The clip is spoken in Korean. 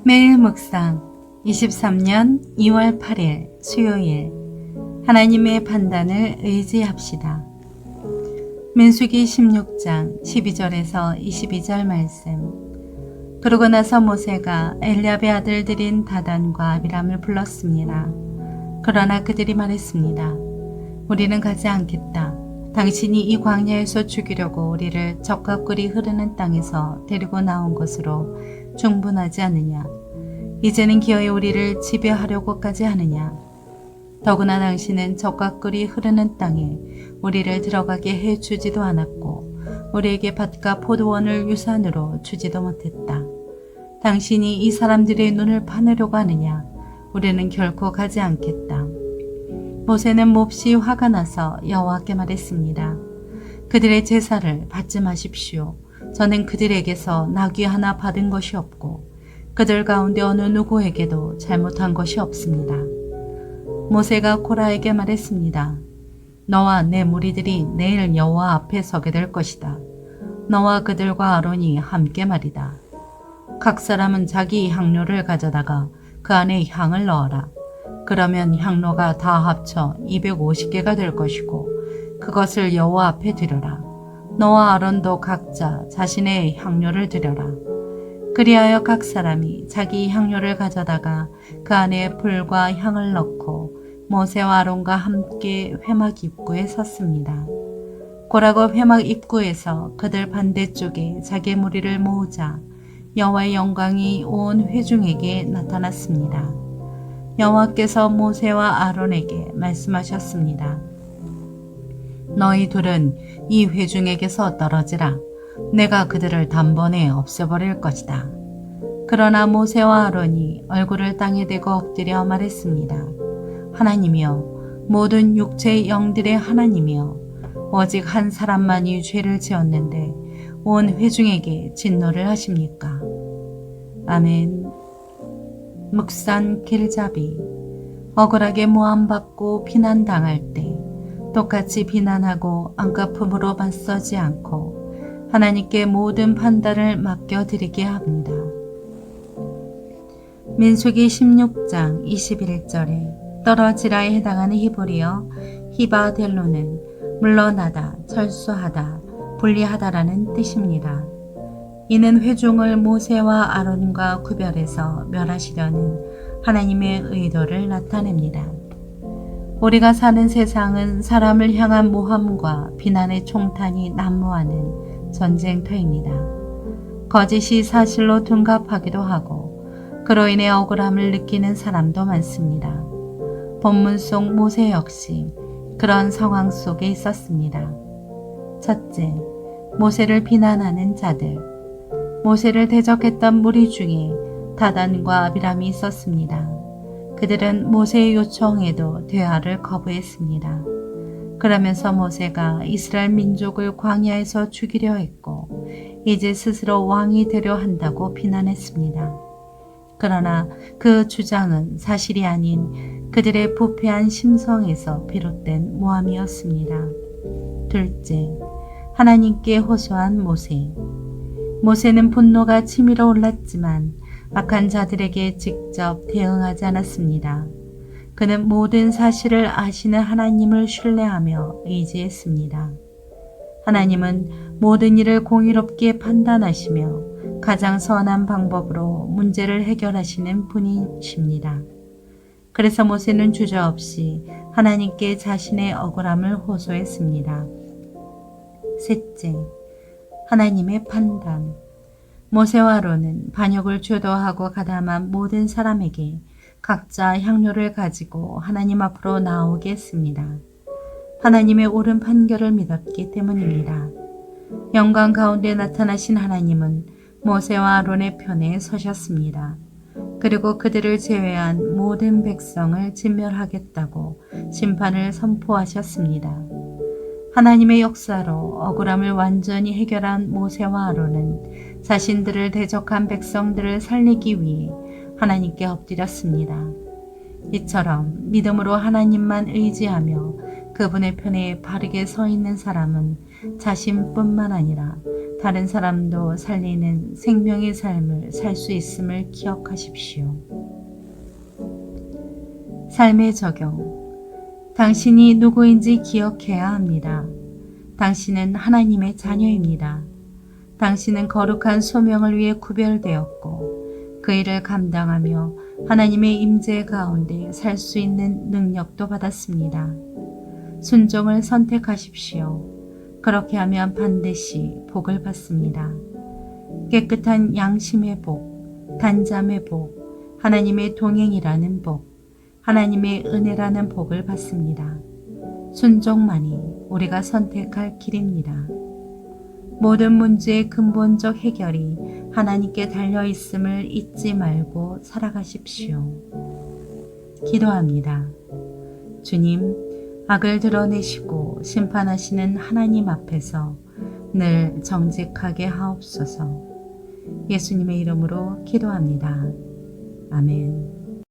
매일 묵상 23년 2월 8일 수요일 하나님의 판단을 의지합시다. 민수기 16장 12절에서 22절 말씀. 그러고 나서 모세가 엘리압의 아들들인 다단과 아비람을 불렀습니다. 그러나 그들이 말했습니다. 우리는 가지 않겠다. 당신이 이 광야에서 죽이려고 우리를 적과 꿀이 흐르는 땅에서 데리고 나온 것으로 충분하지 않느냐. 이제는 기어이 우리를 지배하려고까지 하느냐. 더구나 당신은 적과 꿀이 흐르는 땅에 우리를 들어가게 해주지도 않았고 우리에게 밭과 포도원을 유산으로 주지도 못했다. 당신이 이 사람들의 눈을 파내려고 하느냐. 우리는 결코 가지 않겠다. 모세는 몹시 화가 나서 여호와께 말했습니다. 그들의 제사를 받지 마십시오. 저는 그들에게서 나귀 하나 받은 것이 없고 그들 가운데 어느 누구에게도 잘못한 것이 없습니다. 모세가 코라에게 말했습니다. 너와 내 무리들이 내일 여호와 앞에 서게 될 것이다. 너와 그들과 아론이 함께 말이다. 각 사람은 자기 향로를 가져다가 그 안에 향을 넣어라. 그러면 향로가 다 합쳐 250개가 될 것이고 그것을 여호와 앞에 드려라. 너와 아론도 각자 자신의 향료를 드려라. 그리하여 각 사람이 자기 향료를 가져다가 그 안에 불과 향을 넣고 모세와 아론과 함께 회막 입구에 섰습니다. 고라고 회막 입구에서 그들 반대쪽에 자기 무리를 모으자 여호와의 영광이 온 회중에게 나타났습니다. 여호와께서 모세와 아론에게 말씀하셨습니다. 너희 둘은 이 회중에게서 떨어지라. 내가 그들을 단번에 없애버릴 것이다. 그러나 모세와 아론이 얼굴을 땅에 대고 엎드려 말했습니다. 하나님이여, 모든 육체의 영들의 하나님이여, 오직 한 사람만이 죄를 지었는데 온 회중에게 진노를 하십니까? 아멘. 묵산 길잡이. 억울하게 모함받고 비난당할 때 똑같이 비난하고 안갚음으로 맞서지 않고 하나님께 모든 판단을 맡겨드리게 합니다. 민수기 16장 21절에 떨어지라에 해당하는 히브리어 히바델로는 물러나다, 철수하다, 분리하다라는 뜻입니다. 이는 회중을 모세와 아론과 구별해서 멸하시려는 하나님의 의도를 나타냅니다. 우리가 사는 세상은 사람을 향한 모함과 비난의 총탄이 난무하는 전쟁터입니다. 거짓이 사실로 둔갑하기도 하고 그로 인해 억울함을 느끼는 사람도 많습니다. 본문 속 모세 역시 그런 상황 속에 있었습니다. 첫째, 모세를 비난하는 자들. 모세를 대적했던 무리 중에 다단과 아비람이 있었습니다. 그들은 모세의 요청에도 대화를 거부했습니다. 그러면서 모세가 이스라엘 민족을 광야에서 죽이려 했고 이제 스스로 왕이 되려 한다고 비난했습니다. 그러나 그 주장은 사실이 아닌 그들의 부패한 심성에서 비롯된 모함이었습니다. 둘째, 하나님께 호소한 모세. 모세는 분노가 치밀어 올랐지만 악한 자들에게 직접 대응하지 않았습니다. 그는 모든 사실을 아시는 하나님을 신뢰하며 의지했습니다. 하나님은 모든 일을 공의롭게 판단하시며 가장 선한 방법으로 문제를 해결하시는 분이십니다. 그래서 모세는 주저없이 하나님께 자신의 억울함을 호소했습니다. 셋째, 하나님의 판단. 모세와 아론은 반역을 주도하고 가담한 모든 사람에게 각자 향료를 가지고 하나님 앞으로 나오게 했습니다. 하나님의 옳은 판결을 믿었기 때문입니다. 영광 가운데 나타나신 하나님은 모세와 아론의 편에 서셨습니다. 그리고 그들을 제외한 모든 백성을 진멸하겠다고 심판을 선포하셨습니다. 하나님의 역사로 억울함을 완전히 해결한 모세와 아론은 자신들을 대적한 백성들을 살리기 위해 하나님께 엎드렸습니다. 이처럼 믿음으로 하나님만 의지하며 그분의 편에 바르게 서 있는 사람은 자신뿐만 아니라 다른 사람도 살리는 생명의 삶을 살 수 있음을 기억하십시오. 삶의 적용. 당신이 누구인지 기억해야 합니다. 당신은 하나님의 자녀입니다. 당신은 거룩한 소명을 위해 구별되었고 그 일을 감당하며 하나님의 임재 가운데 살 수 있는 능력도 받았습니다. 순종을 선택하십시오. 그렇게 하면 반드시 복을 받습니다. 깨끗한 양심의 복, 단잠의 복, 하나님의 동행이라는 복, 하나님의 은혜라는 복을 받습니다. 순종만이 우리가 선택할 길입니다. 모든 문제의 근본적 해결이 하나님께 달려 있음을 잊지 말고 살아가십시오. 기도합니다. 주님, 악을 드러내시고 심판하시는 하나님 앞에서 늘 정직하게 하옵소서. 예수님의 이름으로 기도합니다. 아멘.